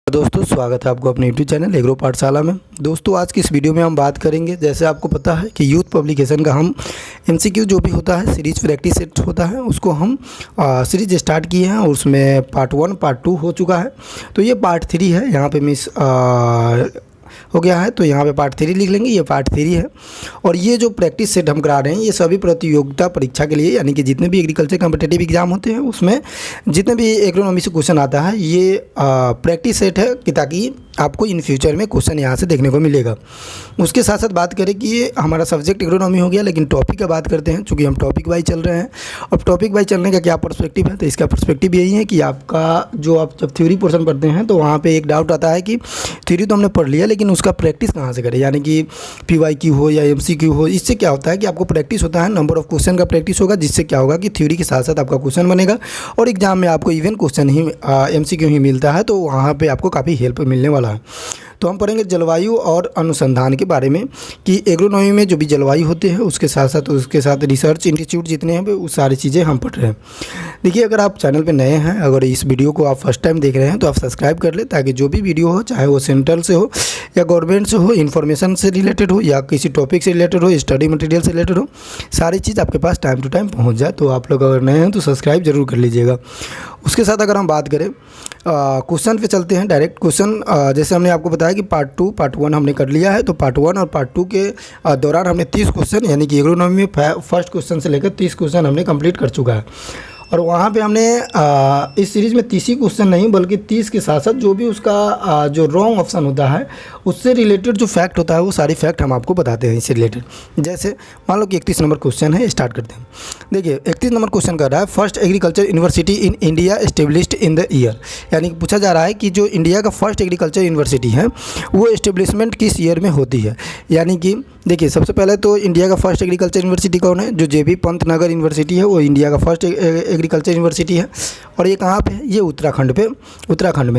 दोस्तों स्वागत है आपको अपने यूट्यूब चैनल एग्रो पाठशाला में। दोस्तों आज की इस वीडियो में हम बात करेंगे, जैसे आपको पता है कि यूथ पब्लिकेशन का हम एमसीक्यू जो भी होता है सीरीज प्रैक्टिस सेट होता है, उसको हम सीरीज स्टार्ट किए हैं और उसमें पार्ट 1 पार्ट 2 हो चुका है। तो ये पार्ट 3 है, यहाँ पे मिस हो गया है तो यहाँ पे पार्ट 3 लिख लेंगे, ये पार्ट 3 है। और ये जो प्रैक्टिस सेट हम करा रहे हैं ये सभी प्रतियोगिता परीक्षा के लिए, यानी कि जितने भी एग्रीकल्चर कॉम्पिटिटिव एग्जाम होते हैं उसमें जितने भी एग्रोनॉमी से क्वेश्चन आता है ये प्रैक्टिस सेट है कि ताकि आपको इन फ्यूचर में क्वेश्चन यहाँ से देखने को मिलेगा। उसके साथ साथ बात करें कि ये हमारा सब्जेक्ट एग्रोनॉमी हो गया, लेकिन टॉपिक का बात करते हैं चूँकि हम टॉपिक वाइज चल रहे हैं। अब टॉपिक वाइज चलने का क्या पर्सपेक्टिव है, तो इसका पर्सपेक्टिव यही है कि आपका जो आप जब थ्योरी पोर्शन पढ़ते हैं तो वहाँ पर एक डाउट आता है कि थ्योरी तो हमने पढ़ लिया लेकिन उसका प्रैक्टिस कहाँ से करें, यानी कि PYQ हो या MCQ हो। इससे क्या होता है कि आपको प्रैक्टिस होता है, नंबर ऑफ क्वेश्चन का प्रैक्टिस होगा, जिससे क्या होगा कि थ्योरी के साथ साथ आपका क्वेश्चन बनेगा और एग्जाम में आपको इवन क्वेश्चन ही MCQ ही मिलता है, तो वहाँ पे आपको काफ़ी हेल्प मिलने वाला है। तो हम पढ़ेंगे जलवायु और अनुसंधान के बारे में कि एग्रोनॉमी में जो भी जलवायु होते हैं उसके साथ रिसर्च इंस्टीट्यूट जितने हैं वो सारी चीज़ें हम पढ़ रहे हैं। देखिए, अगर आप चैनल पे नए हैं, अगर इस वीडियो को आप फर्स्ट टाइम देख रहे हैं तो आप सब्सक्राइब कर ले, ताकि जो भी वीडियो हो, चाहे वो सेंट्रल से हो या गवर्नमेंट से हो, इन्फॉर्मेशन से रिलेटेड हो या किसी टॉपिक से रिलेटेड हो, स्टडी मटेरियल से रिलेटेड हो, सारी चीज़ आपके पास टाइम टू टाइम पहुँच जाए। तो आप लोग अगर नए हैं तो सब्सक्राइब जरूर कर लीजिएगा। उसके साथ अगर हम बात करें क्वेश्चन पे चलते हैं डायरेक्ट। क्वेश्चन जैसे हमने आपको बताया कि पार्ट 2 पार्ट 1 हमने कर लिया है, तो पार्ट 1 और पार्ट 2 के दौरान हमने 30 क्वेश्चन, यानी कि एग्रोनॉमी में फर्स्ट क्वेश्चन से लेकर 30 क्वेश्चन हमने कंप्लीट कर चुका है। और वहाँ पे हमने इस सीरीज़ में 30 ही क्वेश्चन नहीं बल्कि 30 के साथ साथ जो भी उसका जो रॉन्ग ऑप्शन होता है उससे रिलेटेड जो फैक्ट होता है वो सारी फैक्ट हम आपको बताते हैं इससे रिलेटेड। जैसे मान लो कि 31 नंबर क्वेश्चन है, स्टार्ट करते हैं। देखिए 31 नंबर क्वेश्चन कर रहा है, first agriculture university in India established in the year, यानी कि पूछा जा रहा है कि जो इंडिया का फर्स्ट एग्रीकल्चर यूनिवर्सिटी है वो एस्टेब्लिशमेंट किस ईयर में होती है। यानी कि देखिए, सबसे पहले तो इंडिया का फर्स्ट एग्रीकल्चर यूनिवर्सिटी कौन है, जो JB पंत नगर यूनिवर्सिटी है वो इंडिया का फर्स्ट एग्रीकल्चर यूनिवर्सिटी है। और ये कहाँ पे है, ये उत्तराखंड में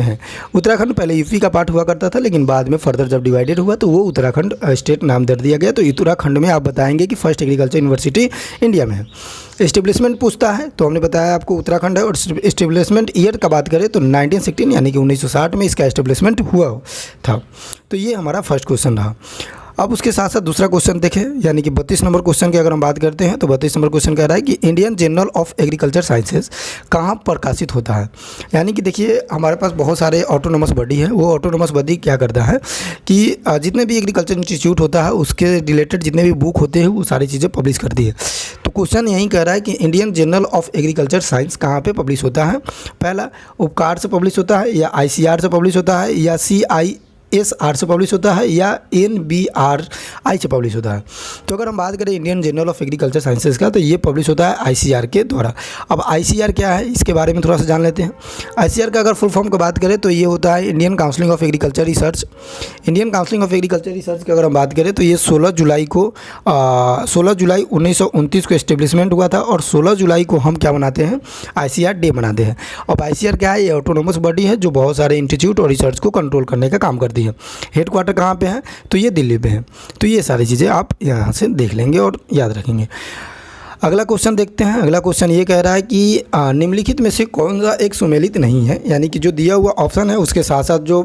है। उत्तराखंड पहले यूपी का पार्ट हुआ करता था, लेकिन बाद में फर्दर जब डिवाइडेड हुआ तो वो उत्तराखंड स्टेट नाम दे दिया गया। तो उत्तराखंड में आप बताएंगे कि फर्स्ट एग्रीकल्चर यूनिवर्सिटी इंडिया में है। एस्टेब्लिशमेंट पूछता है तो हमने बताया आपको उत्तराखंड है। और एस्टेब्लिशमेंट ईयर का बात करें तो 1916 यानी कि 1960 में इसका एस्टेब्लिशमेंट हुआ था। तो ये हमारा फर्स्ट क्वेश्चन रहा। अब उसके साथ साथ दूसरा क्वेश्चन देखें, यानी कि 32 नंबर क्वेश्चन की अगर हम बात करते हैं तो 32 नंबर क्वेश्चन कह रहा है कि Indian journal of agriculture sciences कहाँ प्रकाशित होता है। यानी कि देखिए, हमारे पास बहुत सारे ऑटोनोमस बॉडी है, वो ऑटोनोमस बॉडी क्या करता है कि जितने भी एग्रीकल्चर इंस्टीट्यूट होता है उसके रिलेटेड जितने भी बुक होते हैं वो सारी चीज़ें पब्लिश करती है। तो क्वेश्चन यही कह रहा है कि Indian journal of agriculture science कहाँ पे पब्लिश होता है। पहला उपकार से पब्लिश होता है या ICR से पब्लिश होता है या CISR से पब्लिश होता है या NBRI से पब्लिश होता है। तो अगर हम बात करें Indian journal of agriculture sciences का, तो ये पब्लिश होता है ICR के द्वारा। अब ICR क्या है इसके बारे में थोड़ा सा जान लेते हैं। ICR का अगर फुल फॉर्म की बात करें तो ये होता है Indian council of agriculture research. Indian council of agriculture research की अगर हम बात करें तो ये 16 जुलाई 1929 को एस्टेब्लिशमेंट हुआ था। और 16 जुलाई को हम क्या मनाते हैं, ICR डे मनाते हैं। अब ICR क्या है, ये ऑटोनोमस बॉडी है जो बहुत सारे इंस्टीट्यूट और रिसर्च को कंट्रोल करने का काम करती है। हेडक्वार्टर कहाँ पे है, तो ये दिल्ली पे है। तो ये सारी चीज़ें आप यहाँ से देख लेंगे और याद रखेंगे। अगला क्वेश्चन देखते हैं। अगला क्वेश्चन ये कह रहा है कि निम्नलिखित में से कौन सा एक सुमेलित नहीं है, यानी कि जो दिया हुआ ऑप्शन है उसके साथ साथ जो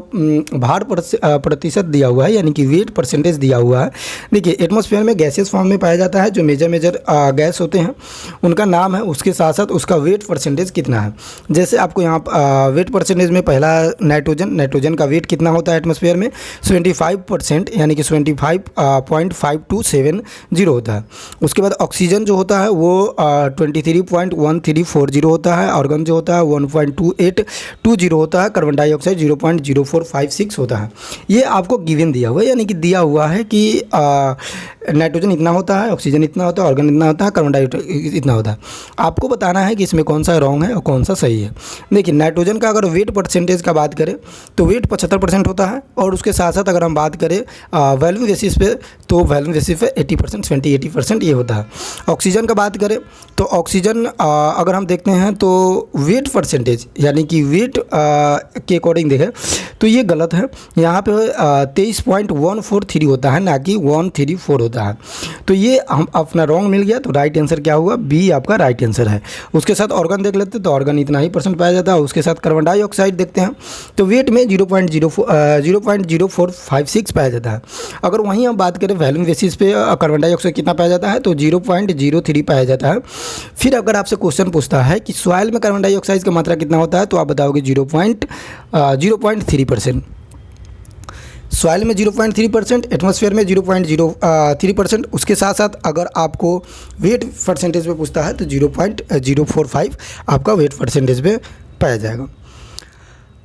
भार प्रतिशत दिया हुआ है, यानी कि वेट परसेंटेज दिया हुआ है। देखिए, एटमॉस्फेयर में गैसेस फॉर्म में पाया जाता है, जो मेजर गैस होते हैं उनका नाम है, उसके साथ साथ उसका वेट परसेंटेज कितना है। जैसे आपको यहाँ वेट परसेंटेज में पहला नाइट्रोजन का वेट कितना होता है एटमॉस्फेयर में 75%, यानी कि 75.5270 होता है। उसके बाद ऑक्सीजन जो होता है वो 23.1340 होता है। ऑर्गन जो होता है 1.2820 होता है। कार्बन डाइऑक्साइड 0.0456 होता है। ये आपको गिवन दिया हुआ है, यानी कि दिया हुआ है कि नाइट्रोजन इतना होता है, ऑक्सीजन इतना होता है, ऑर्गन इतना होता है, कार्बन डाइऑक्साइड इतना होता है। आपको बताना है कि इसमें कौन सा रॉन्ग है और कौन सा सही है। देखिए, नाइट्रोजन का अगर वेट परसेंटेज का बात करें तो वेट 75% होता है। और उसके साथ साथ अगर हम बात करें वैल्यूम बेसिस पे, तो वैल्यूम बेसिस पे 80% 70-80% ये होता है। ऑक्सीजन का बात करें तो ऑक्सीजन अगर हम देखते हैं तो वेट परसेंटेज, यानी कि वेट के अकॉर्डिंग देखें तो ये गलत है। यहाँ पे 23.143 होता है, ना कि 134 होता है। होता है। तो ये हम अपना रॉन्ग मिल गया, तो राइट आंसर क्या हुआ, बी आपका राइट आंसर है। उसके साथ ऑर्गन देख लेते हैं, तो ऑर्गन इतना ही % पाया जाता है। उसके साथ कार्बन डाइऑक्साइड देखते हैं, तो वेट में 0.0456 पाया जाता है। अगर वहीं हम बात करें वॉल्यूम बेसिस पे कार्बन डाइऑक्साइड कितना पाया जाता है, तो 0.03 पाया जाता है। फिर अगर आपसे क्वेश्चन पूछता है कि सॉइल में कार्बन डाइऑक्साइड की मात्रा कितना होता है, तो आप बताओगे 0.3%। सॉइल में 0.3%, एटमॉस्फेयर में 0.03%। उसके साथ साथ अगर आपको वेट परसेंटेज पे पूछता है तो 0.045 आपका वेट परसेंटेज पे पाया जाएगा।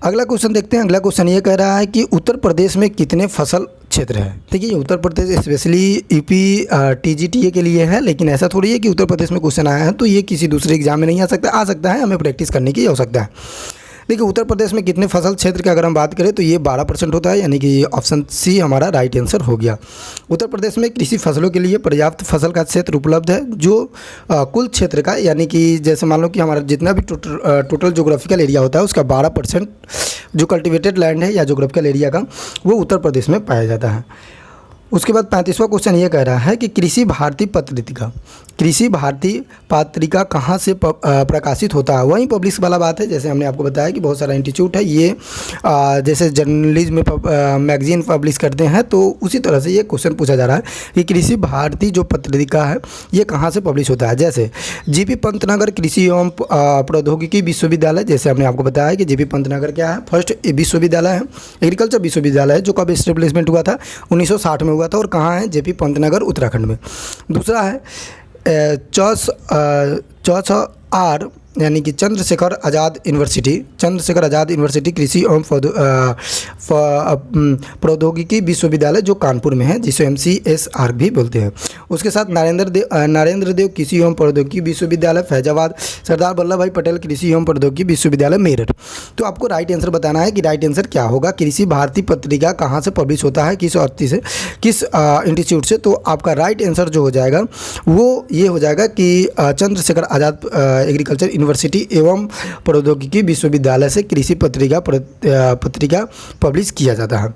अगला क्वेश्चन देखते हैं। अगला क्वेश्चन ये कह रहा है कि उत्तर प्रदेश में कितने फसल क्षेत्र है। देखिए Uttar Pradesh specially UP TGTA के लिए है, लेकिन ऐसा थोड़ी है कि उत्तर प्रदेश में क्वेश्चन आया है तो ये किसी दूसरे एग्जाम में नहीं आ सकता है, हमें प्रैक्टिस करने की आवश्यकता है। देखिए उत्तर प्रदेश में कितने फसल क्षेत्र की अगर हम बात करें तो ये 12% होता है, यानी कि ऑप्शन सी हमारा राइट आंसर हो गया। उत्तर प्रदेश में कृषि फसलों के लिए पर्याप्त फसल का क्षेत्र उपलब्ध है, जो कुल क्षेत्र का, यानी कि जैसे मान लो कि हमारा जितना भी टोटल जोग्राफिकल एरिया होता है उसका 12% जो कल्टिवेटेड लैंड है या जोग्राफिकल एरिया का, वो उत्तर प्रदेश में पाया जाता है। उसके बाद 35वां क्वेश्चन ये कह रहा है कि कृषि भारती पत्रिका कहाँ से प्रकाशित होता है। वहीं पब्लिश वाला बात है, जैसे हमने आपको बताया कि बहुत सारा इंस्टीट्यूट है, ये जैसे जर्नलिज्म में मैगजीन पब्लिश करते हैं, तो उसी तरह से ये क्वेश्चन पूछा जा रहा है कि कृषि भारती जो पत्रिका है ये कहाँ से पब्लिश होता है। जैसे GP पंतनगर कृषि एवं प्रौद्योगिकी विश्वविद्यालय, जैसे हमने आपको बताया कि GP पंतनगर क्या है, फर्स्ट विश्वविद्यालय है, एग्रीकल्चर विश्वविद्यालय है, जो कब एस्टेब्लिशमेंट हुआ था, 1960 में हुआ था, और कहाँ है, JP पंतनगर उत्तराखंड में। दूसरा है CHR यानी कि चंद्रशेखर आज़ाद यूनिवर्सिटी कृषि एवं प्रौद्योगिकी विश्वविद्यालय, जो कानपुर में है, जिसे MCSR भी बोलते हैं। उसके साथ नरेंद्र देव कृषि एवं प्रौद्योगिकी विश्वविद्यालय फैजाबाद, सरदार वल्लभ भाई पटेल कृषि एवं प्रौद्योगिकी विश्वविद्यालय मेरठ। तो आपको राइट आंसर बताना है कि राइट आंसर क्या होगा, कृषि भारती पत्रिका कहाँ से पब्लिश होता है, किस अथॉरिटी से, किस इंस्टीट्यूट से। तो आपका राइट आंसर जो हो जाएगा वो ये हो जाएगा कि चंद्रशेखर आज़ाद एग्रीकल्चर यूनिवर्सिटी एवं प्रौद्योगिकी विश्वविद्यालय से कृषि पत्रिका पब्लिश किया जाता है।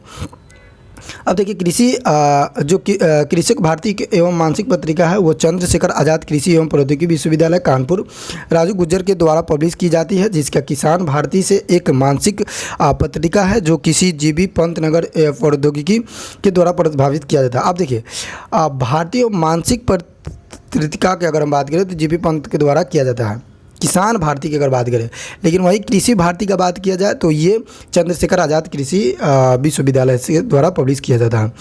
अब देखिए जो कृषक भारती एवं मासिक पत्रिका है वो चंद्रशेखर आज़ाद कृषि एवं प्रौद्योगिकी विश्वविद्यालय कानपुर राजू गुज्जर के द्वारा पब्लिश की जाती है, जिसका किसान भारती से एक मासिक पत्रिका है जो किसी GP पंतनगर प्रौद्योगिकी के द्वारा प्रभावित किया जाता है। अब देखिए भारतीय मासिक पत्रिका की अगर हम बात करें तो GP पंत के द्वारा किया जाता है, किसान भारती की अगर बात करें, लेकिन वही कृषि भारती का बात किया जाए तो ये चंद्रशेखर आज़ाद कृषि विश्वविद्यालय से द्वारा पब्लिश किया जाता है।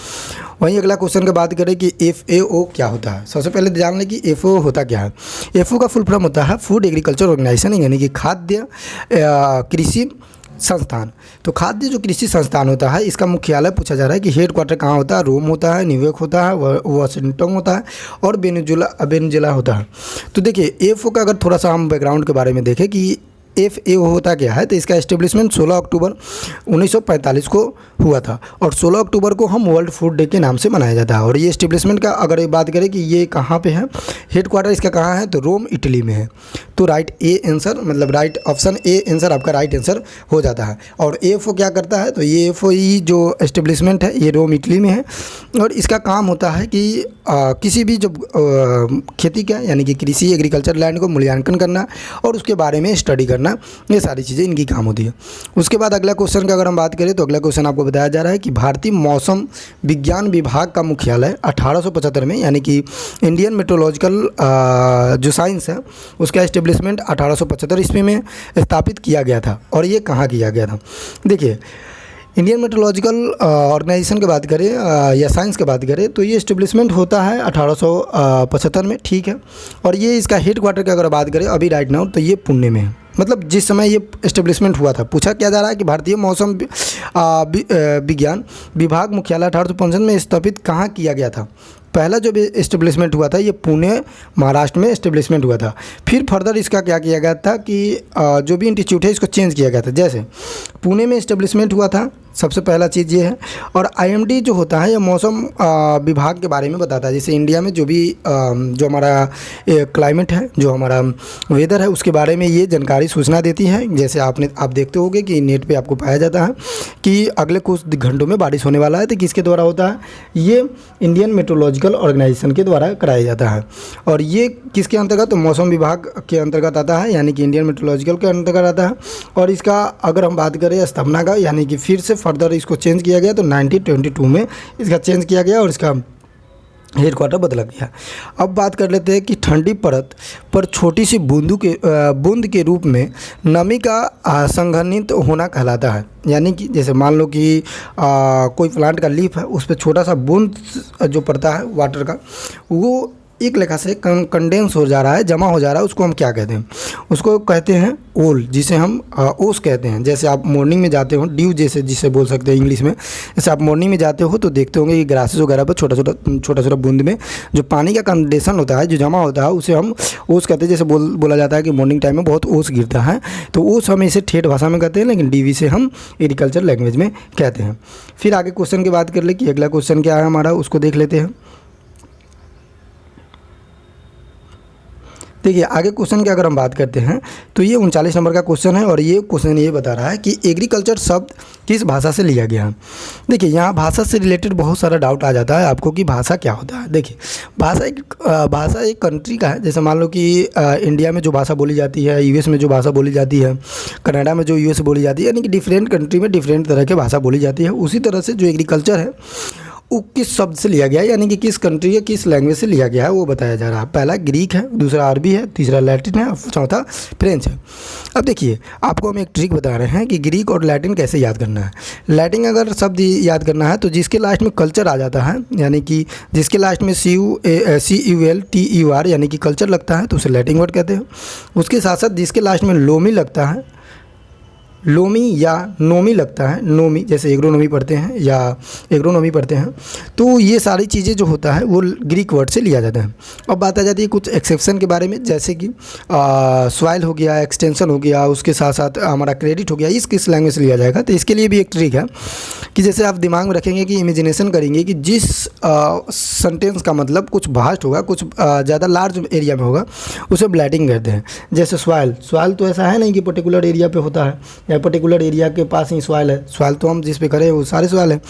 वहीं अगला क्वेश्चन की बात करें कि FAO क्या होता है। सबसे पहले जान लें कि FAO होता क्या है। FAO का फुल फॉर्म होता है फूड एग्रीकल्चर ऑर्गेनाइजेशन, यानी कि खाद्य कृषि संस्थान। तो खाद्य जो कृषि संस्थान होता है इसका मुख्यालय पूछा जा रहा है कि हेड क्वार्टर कहाँ होता है। रोम होता है, न्यूयॉर्क होता है, वाशिंगटन होता है और वेनेजुला होता है। तो देखिए FAO का अगर थोड़ा सा हम बैकग्राउंड के बारे में देखें कि FAO होता क्या है, तो इसका एस्टेब्लिशमेंट 16 अक्टूबर 1945 को हुआ था और 16 अक्टूबर को हम वर्ल्ड फूड डे के नाम से मनाया जाता है। और ये एस्टेब्लिशमेंट का अगर बात करें कि ये कहाँ पे है, हेड क्वार्टर इसका कहाँ है, तो रोम इटली में है। तो राइट ए आंसर, मतलब राइट ऑप्शन ए आंसर आपका राइट आंसर हो जाता है। और FAO क्या करता है, तो ये FAO जो एस्टेब्लिशमेंट है ये रोम इटली में है और इसका काम होता है कि किसी भी जब खेती का, यानी कि कृषि एग्रीकल्चर लैंड को मूल्यांकन करना और उसके बारे में स्टडी करना, ये सारी चीज़ें इनकी काम होती है। उसके बाद अगला क्वेश्चन का अगर हम बात करें तो अगला क्वेश्चन आपको बताया जा रहा है कि भारतीय मौसम विज्ञान विभाग का मुख्यालय 1875 में, यानी कि इंडियन मेट्रोलॉजिकल जो साइंस है उसका एस्टेब्लिशमेंट 1875 ईस्वी में स्थापित किया गया था। और ये कहाँ किया गया था, देखिए इंडियन मेट्रोलॉजिकल ऑर्गेनाइजेशन की बात करें या साइंस की बात करें तो ये एस्टेब्लिशमेंट होता है 1875 में, ठीक है। और ये इसका हेड क्वार्टर की अगर बात करें अभी राइट नाउ तो ये पुणे में है। मतलब जिस समय ये एस्टेब्लिशमेंट हुआ था, पूछा क्या जा रहा है कि भारतीय मौसम विज्ञान विभाग मुख्यालय 1855 में स्थापित कहाँ किया गया था। पहला जो एस्टेब्लिशमेंट हुआ था ये पुणे महाराष्ट्र में एस्टेब्लिशमेंट हुआ था। फिर फर्दर इसका क्या किया गया था कि जो भी इंस्टीट्यूट है इसको चेंज किया गया था। जैसे पुणे में एस्टेब्लिशमेंट हुआ था सबसे पहला चीज़ ये है। और आईएमडी जो होता है, यह मौसम विभाग के बारे में बताता है। जैसे इंडिया में जो भी जो हमारा क्लाइमेट है, जो हमारा वेदर है, उसके बारे में ये जानकारी सूचना देती है। जैसे आप देखते होंगे कि नेट पे आपको पाया जाता है कि अगले कुछ घंटों में बारिश होने वाला है। तो किसके द्वारा होता है? ये इंडियन मेट्रोलॉजिकल ऑर्गेनाइजेशन के द्वारा कराया जाता है। और ये किसके अंतर्गत? तो मौसम विभाग के अंतर्गत आता है, यानी कि इंडियन मेट्रोलॉजिकल के अंतर्गत आता है। और इसका अगर हम बात करें स्थापना का, यानी कि फिर से फर्दर इसको चेंज किया गया, तो 1922 में इसका चेंज किया गया और इसका हेडक्वार्टर बदला गया। अब बात कर लेते हैं कि ठंडी परत पर छोटी सी बूंद के रूप में नमी का संघनित होना कहलाता है। यानी कि जैसे मान लो कि कोई प्लांट का लीफ है, उस पर छोटा सा बूंद जो पड़ता है वाटर का, वो एक लेखा से कंडेंस हो जा रहा है, जमा हो जा रहा है, उसको हम क्या कहते हैं? उसको कहते हैं ओल, जिसे हम ओस कहते हैं। जैसे आप मॉर्निंग में जाते हो, ड्यू जैसे जिसे बोल सकते हैं इंग्लिश में। जैसे आप मॉर्निंग में जाते हो तो देखते होंगे कि ग्रासेस वगैरह पर छोटा छोटा बूंद में जो पानी का कंडेंसेशन होता है, जो जमा होता है, उसे हम ओस कहते हैं। जैसे बोला जाता है कि मॉर्निंग टाइम में बहुत ओस गिरता है, तो ओस हम इसे ठेठ भाषा में कहते हैं, लेकिन डीवी से हम एग्रीकल्चर लैंग्वेज में कहते हैं। फिर आगे क्वेश्चन की बात कर ले कि अगला क्वेश्चन क्या है हमारा, उसको देख लेते हैं। देखिए आगे क्वेश्चन की अगर हम बात करते हैं तो ये 39 नंबर का क्वेश्चन है। और ये क्वेश्चन ये बता रहा है कि एग्रीकल्चर शब्द किस भाषा से लिया गया है। देखिए यहाँ भाषा से रिलेटेड बहुत सारा डाउट आ जाता है आपको कि भाषा क्या होता है। देखिए भाषा एक कंट्री का है। जैसे मान लो कि इंडिया में जो भाषा बोली जाती है, यूएस में जो भाषा बोली जाती है, कनाडा में जो यूएस बोली जाती है, यानी कि डिफरेंट कंट्री में डिफरेंट तरह की भाषा बोली जाती है। उसी तरह से जो एग्रीकल्चर है वो किस शब्द से लिया गया है, यानी कि किस कंट्री या किस लैंग्वेज से लिया गया है, वो बताया जा रहा है। पहला ग्रीक है, दूसरा अरबी है, तीसरा लैटिन है और चौथा फ्रेंच है। अब देखिए आपको हम एक ट्रिक बता रहे हैं कि ग्रीक और लैटिन कैसे याद करना है। लैटिन अगर शब्द याद करना है तो जिसके लास्ट में कल्चर आ जाता है, यानी कि जिसके लास्ट में CULTUR यानी कि कल्चर लगता है, तो उसे लैटिन वर्ड कहते हैं। उसके साथ साथ जिसके लास्ट में लोमी लगता है, लोमी या नोमी लगता है, नोमी जैसे एग्रोनोमी पढ़ते हैं या एग्रोनोमी पढ़ते हैं, तो ये सारी चीज़ें जो होता है वो ग्रीक वर्ड से लिया जाता है। अब बात आ जाती है कुछ एक्सेप्शन के बारे में, जैसे कि सॉइल हो गया, एक्सटेंशन हो गया, उसके साथ साथ हमारा क्रेडिट हो गया, इस किस लैंग्वेज से लिया जाएगा। तो इसके लिए भी एक ट्रिक है कि जैसे आप दिमाग में रखेंगे कि इमेजिनेशन करेंगे कि जिस सेंटेंस का मतलब कुछ वास्ट होगा, कुछ ज़्यादा लार्ज एरिया में होगा, उसे ब्लैटिंग कहते हैं। जैसे सॉइल तो ऐसा है नहीं कि पर्टिकुलर एरिया पे होता है या पर्टिकुलर एरिया के पास ही सॉइल है। सॉइल तो हम जिस पे करें वो सारे सॉइल है।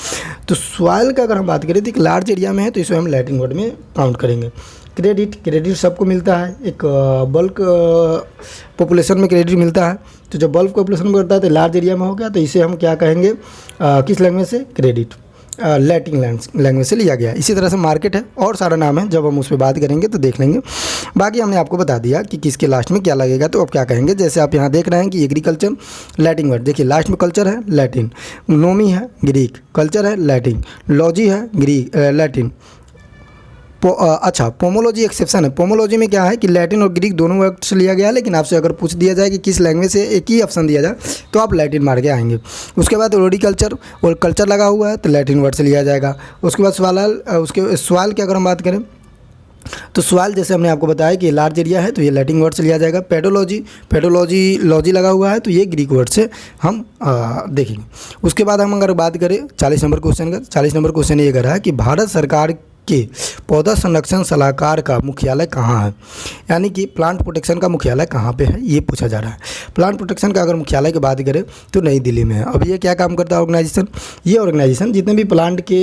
तो सॉइल का अगर हम बात करें तो एक लार्ज एरिया में है, तो इसे हम लैटिन वर्ड में काउंट करेंगे। क्रेडिट सबको मिलता है, एक बल्क पॉपुलेशन में क्रेडिट मिलता है। तो जब बल्क पॉपुलेशन में बढ़ता है तो लार्ज एरिया में हो गया, तो इसे हम क्या कहेंगे, किस लैंग्वेज से? क्रेडिट, लैटिन लैंग्वेज से लिया गया। इसी तरह से मार्केट है और सारा नाम है, जब हम उस पर बात करेंगे तो देख लेंगे। बाकी हमने आपको बता दिया कि किसके लास्ट में क्या लगेगा, तो अब क्या कहेंगे। जैसे आप यहाँ देख रहे हैं कि एग्रीकल्चर लैटिन वर्ड, देखिए लास्ट में कल्चर है लैटिन, नोमी है ग्रीक, कल्चर है लैटिन, लॉजी है ग्रीक लैटिन। अच्छा पोमोलॉजी एक्सेप्शन है। पोमोलॉजी में क्या है कि लैटिन और ग्रीक दोनों वर्ड से लिया गया है, लेकिन आपसे अगर पूछ दिया जाए कि किस लैंग्वेज से, एक ही ऑप्शन दिया जाए तो आप लैटिन मार के आएंगे। उसके बाद ओरिकल्चर और कल्चर लगा हुआ है तो लैटिन वर्ड से लिया जाएगा। उसके बाद सवाल की अगर हम बात करें तो सवाल जैसे हमने आपको बताया कि लार्ज एरिया है तो ये लैटिन वर्ड से लिया जाएगा। पेडोलॉजी लॉजी लगा हुआ है तो ये ग्रीक वर्ड से हम देखेंगे। उसके बाद हम अगर बात करें 40 नंबर क्वेश्चन का, 40 नंबर क्वेश्चन ये कर रहा है कि भारत सरकार के पौधा संरक्षण सलाहकार का मुख्यालय कहाँ है, यानी कि प्लांट प्रोटेक्शन का मुख्यालय कहाँ पे है, ये पूछा जा रहा है। प्लांट प्रोटेक्शन का अगर मुख्यालय की बात करें तो नई दिल्ली में है। अब ये क्या काम करता है ऑर्गेनाइजेशन, ये ऑर्गेनाइजेशन जितने भी प्लांट के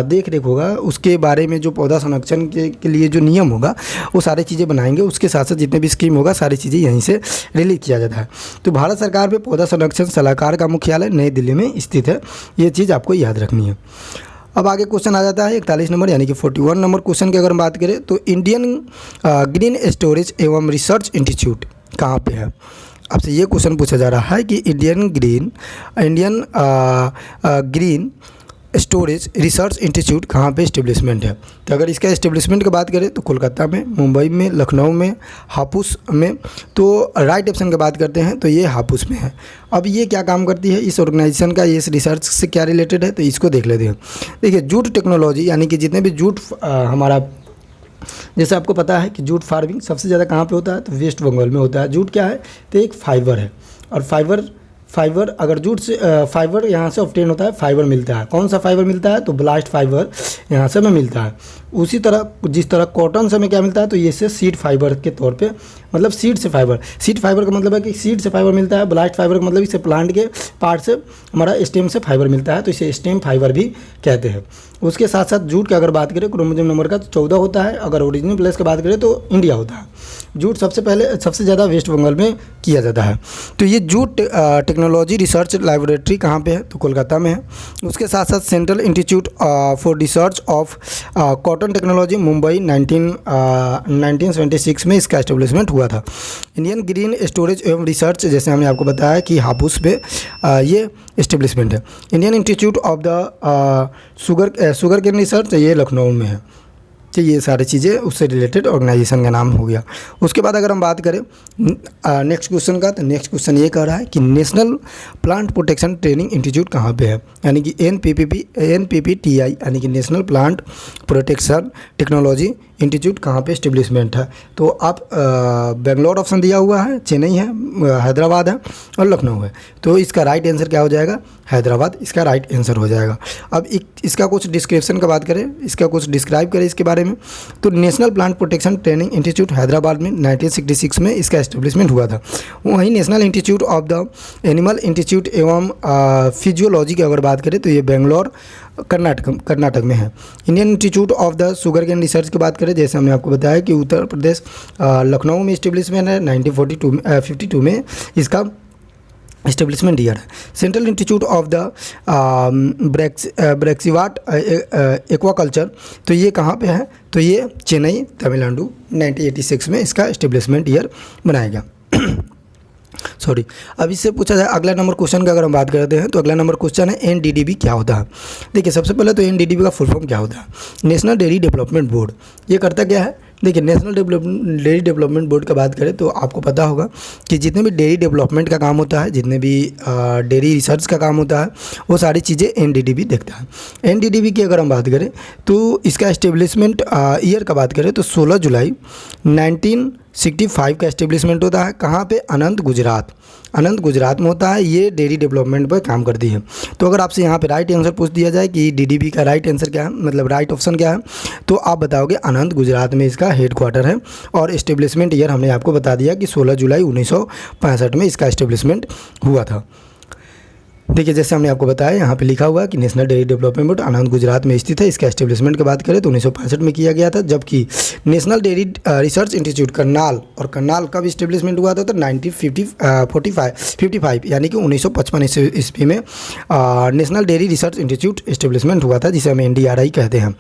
देख रेख होगा, उसके बारे में जो पौधा संरक्षण के लिए जो नियम होगा वो सारी चीज़ें बनाएंगे। उसके साथ साथ जितने भी स्कीम होगा सारी चीज़ें यहीं से रिलीज किया जाता है। तो भारत सरकार पे पौधा संरक्षण सलाहकार का मुख्यालय नई दिल्ली में स्थित है, ये चीज़ आपको याद रखनी है। अब आगे क्वेश्चन आ जाता है 41 नंबर यानी कि 41 नंबर क्वेश्चन की अगर हम बात करें तो इंडियन ग्रीन स्टोरेज एवं रिसर्च इंस्टीट्यूट कहाँ पे है। आपसे ये क्वेश्चन पूछा जा रहा है कि Indian green storage research institute कहाँ पे इस्टेब्लिशमेंट है। तो अगर इसका इस्टेब्लिशमेंट की बात करें तो कोलकाता में, मुंबई में, लखनऊ में, हापुस में। तो राइट ऑप्शन की बात करते हैं तो ये हापुस में है। अब ये क्या काम करती है, इस ऑर्गेनाइजेशन का, ये इस रिसर्च से क्या रिलेटेड है, तो इसको देख लेते हैं। देखिए जूट टेक्नोलॉजी यानी कि जितने भी जूट हमारा, जैसे आपको पता है कि जूट फार्मिंग सबसे ज़्यादा कहाँ पे होता है, तो वेस्ट बंगाल में होता है। जूट क्या है, तो एक फाइबर है और फाइबर, अगर जूट से फाइबर यहाँ से ऑब्टेन होता है, फाइबर मिलता है। कौन सा फाइबर मिलता है? तो ब्लास्ट फाइबर यहाँ से हमें मिलता है। उसी तरह जिस तरह कॉटन से हमें क्या मिलता है? तो ये से सीड फाइबर के तौर पे, मतलब सीड से फाइबर। सीड फाइबर का मतलब है कि सीड से फाइबर मिलता है। ब्लास्ट फाइबर का मतलब इसे प्लांट के पार्ट से, हमारा स्टेम से फाइबर मिलता है, तो इसे स्टेम फाइबर भी कहते हैं। उसके साथ साथ जूट की अगर बात करें, क्रोमोसोम नंबर का 14 होता है। अगर ओरिजिनल प्लेस की बात करें तो इंडिया होता है। जूट सबसे ज़्यादा वेस्ट बंगाल में किया जाता है। तो ये जूट टेक्नोलॉजी रिसर्च लाइब्रेटरी कहाँ पे है? तो कोलकाता में है। उसके साथ साथ central institute for research of cotton technology Mumbai 1976 में इसका एस्टेब्लिशमेंट हुआ था। इंडियन ग्रीन स्टोरेज एवं रिसर्च, जैसे हमने आपको बताया कि हापुस पे ये एस्टेब्लिशमेंट है। Indian Institute of the Sugar Cane Research, ये लखनऊ में है। तो ये सारी चीज़ें उससे रिलेटेड ऑर्गेनाइजेशन का नाम हो गया। उसके बाद अगर हम बात करें नेक्स्ट क्वेश्चन का, तो नेक्स्ट क्वेश्चन ये कह रहा है कि national plant protection training institute कहाँ पे है? यानी कि NPPTI यानी कि national plant protection technology institute कहाँ पे एस्टेब्लिशमेंट है? तो आप बेंगलोर ऑप्शन दिया हुआ है, चेन्नई है, हैदराबाद है और लखनऊ है। तो इसका राइट आंसर क्या हो जाएगा? हैदराबाद इसका राइट आंसर हो जाएगा। अब इसका कुछ डिस्क्रिप्शन का बात करें, इसका कुछ डिस्क्राइब करें इसके बारे में, तो national plant protection training institute Hyderabad में 1966 में इसका एस्टेब्लिशमेंट हुआ था। वहीं national institute of the animal institute एवं फिजियोलॉजी की अगर बात करें तो ये बेंगलोर कर्नाटक में है। Indian Institute of the Sugar Cane Research की बात करें, जैसे हमने आपको बताया कि उत्तर प्रदेश लखनऊ में एस्टेब्लिशमेंट है। 1952 में इसका एस्टेब्लिशमेंट ईयर है। Central institute of the brackishwater aquaculture, तो ये कहाँ पे है? तो ये चेन्नई तमिलनाडु 1986 में इसका एस्टेब्लिशमेंट ईयर बनाया गया। सॉरी, अब इससे पूछा जाए अगला नंबर क्वेश्चन का अगर हम बात करते हैं, तो अगला नंबर क्वेश्चन है NDDB क्या होता है? देखिए सबसे पहले तो NDDB का फुल फॉर्म क्या होता है? National dairy development board. ये करता क्या है? देखिए नेशनल डेयरी डेवलपमेंट बोर्ड का बात करें तो आपको पता होगा कि जितने भी डेयरी डेवलपमेंट का काम होता है, जितने भी डेयरी रिसर्च का काम होता है, वो सारी चीज़ें NDDB देखता है। NDDB की अगर हम बात करें तो इसका एस्टेब्लिशमेंट ईयर का बात करें तो 16 जुलाई 1965 का एस्टेब्लिशमेंट होता है। कहाँ पे? अनंत गुजरात में होता है। ये डेयरी डेवलपमेंट पर काम करती है। तो अगर आपसे यहाँ पे राइट आंसर पूछ दिया जाए कि DDB का राइट आंसर क्या है, मतलब राइट ऑप्शन क्या है, तो आप बताओगे अनंत गुजरात में इसका हेड क्वार्टर है। और एस्टेब्लिशमेंट ईयर हमने आपको बता दिया कि 16 जुलाई 1965 में इसका एस्टेब्लिशमेंट हुआ था। देखिए जैसे हमने आपको बताया यहाँ पे लिखा हुआ है कि नेशनल डेयरी डेवलपमेंट बोर्ड आनंद गुजरात में स्थित है। इसका एस्टेब्लिशमेंट की बात करें तो 1965 में किया गया था, जबकि national dairy research institute Karnal कब एस्टेब्लिशमेंट हुआ था? तो 1955 यानी कि 1955 ईस्वी में national dairy research institute establishment हुआ था, जिसे हम NDRI कहते हैं।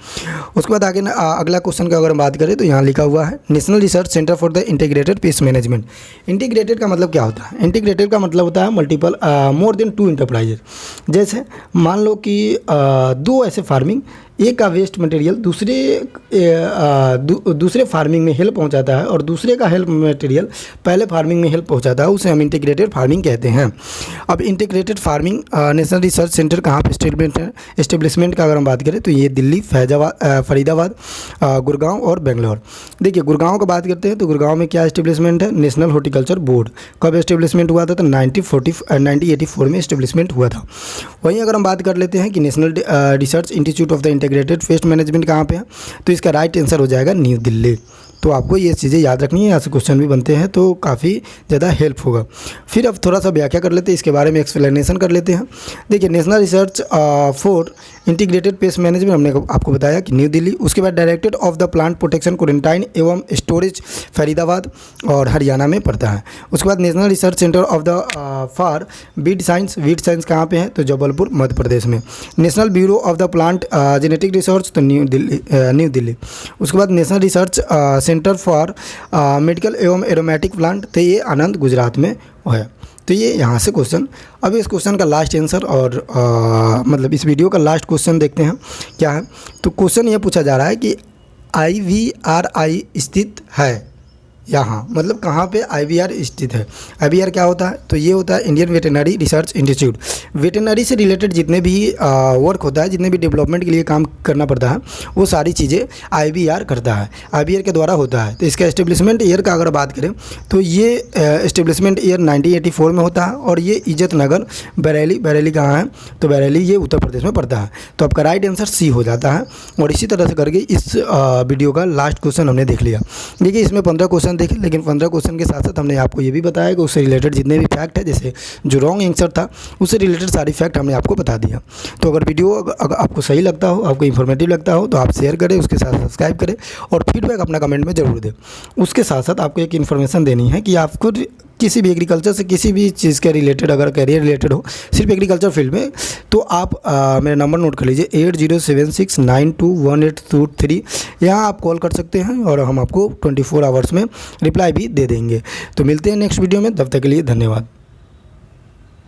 उसके बाद आगे अगला क्वेश्चन का अगर हम बात करें तो यहाँ लिखा हुआ है national research centre for the integrated pest management. Integrated का मतलब क्या होता है? इंटीग्रेटेड का मतलब होता है मल्टीपल मोर देन 2 इंटरप्राइजेज। जैसे मान लो कि 2 ऐसे फार्मिंग, एक का वेस्ट मटेरियल दूसरे फार्मिंग में हेल्प पहुंचाता है और दूसरे का हेल्प मटेरियल पहले फार्मिंग में हेल्प पहुंचाता है, उसे हम इंटीग्रेटेड फार्मिंग कहते हैं। अब integrated farming national research centre कहाँ पे एस्टेब्लिशमेंट का अगर हम बात करें तो ये दिल्ली, फरीदाबाद, गुड़गांव और बेंगलोर। देखिए गुड़गांव का बात करते हैं तो गुड़गांव में क्या एस्टेब्लिशमेंट है? National horticulture board. कब एस्टेब्लिशमेंट हुआ था? तो 1984 में एस्टेब्लिशमेंट हुआ था। वहीं अगर हम बात कर लेते हैं कि national research institute of the integrated pest management कहाँ पे है, तो इसका राइट आंसर हो जाएगा न्यू दिल्ली। तो आपको ये चीज़ें याद रखनी है, यहाँ से क्वेश्चन भी बनते हैं तो काफ़ी ज़्यादा हेल्प होगा। फिर अब थोड़ा सा व्याख्या कर लेते हैं, इसके बारे में एक्सप्लेनेशन कर लेते हैं। देखिए national research for integrated pest management हमने आपको बताया कि न्यू दिल्ली। उसके बाद directorate of the plant protection quarantine एवं स्टोरेज फरीदाबाद और हरियाणा में पड़ता है। उसके बाद national research centre of the for wheat science कहाँ पे है? तो जबलपुर मध्य प्रदेश में। National bureau of the plant genetic research तो न्यू दिल्ली। उसके बाद national research centre for medical एवं एरोमेटिक प्लांट, तो ये आनंद गुजरात में है। तो ये यहाँ से क्वेश्चन। अब इस क्वेश्चन का लास्ट आंसर और मतलब इस वीडियो का लास्ट क्वेश्चन देखते हैं क्या है। तो क्वेश्चन ये पूछा जा रहा है कि IVRI स्थित है यहाँ, मतलब कहाँ पे IVR स्थित है। IVR क्या होता है? तो ये होता है Indian veterinary research institute. Veterinary से रिलेटेड जितने भी वर्क होता है, जितने भी डेवलपमेंट के लिए काम करना पड़ता है, वो सारी चीज़ें IVR करता है, IVR के द्वारा होता है। तो इसका एस्टेब्लिशमेंट ईयर का अगर बात करें तो ये एस्टेब्लिशमेंट ईयर 1984 में होता है और ये इज्जत नगर बरेली कहाँ है? तो बरेली ये उत्तर प्रदेश में पड़ता है। तो आपका राइट आंसर सी हो जाता है। और इसी तरह से करके इस वीडियो का लास्ट क्वेश्चन हमने देख लिया। देखिए इसमें 15 क्वेश्चन देखे, लेकिन 15 क्वेश्चन के साथ साथ हमने आपको ये भी बताया कि उससे रिलेटेड जितने भी फैक्ट है, जैसे जो रॉन्ग आंसर था उससे रिलेटेड सारी फैक्ट हमने आपको बता दिया। तो अगर वीडियो अगर आपको सही लगता हो, आपको इन्फॉर्मेटिव लगता हो, तो आप शेयर करें, उसके साथ सब्सक्राइब करें और फीडबैक अपना कमेंट में ज़रूर दें। उसके साथ साथ आपको एक इन्फॉर्मेशन देनी है कि आपको किसी भी एग्रीकल्चर से किसी भी चीज़ के रिलेटेड अगर करियर रिलेटेड हो, सिर्फ एग्रीकल्चर फील्ड में, तो आप मेरा नंबर नोट कर लीजिए 8076921823। यहाँ आप कॉल कर सकते हैं और हम आपको 24 आवर्स में रिप्लाई भी दे देंगे। तो मिलते हैं नेक्स्ट वीडियो में, तब तक के लिए धन्यवाद।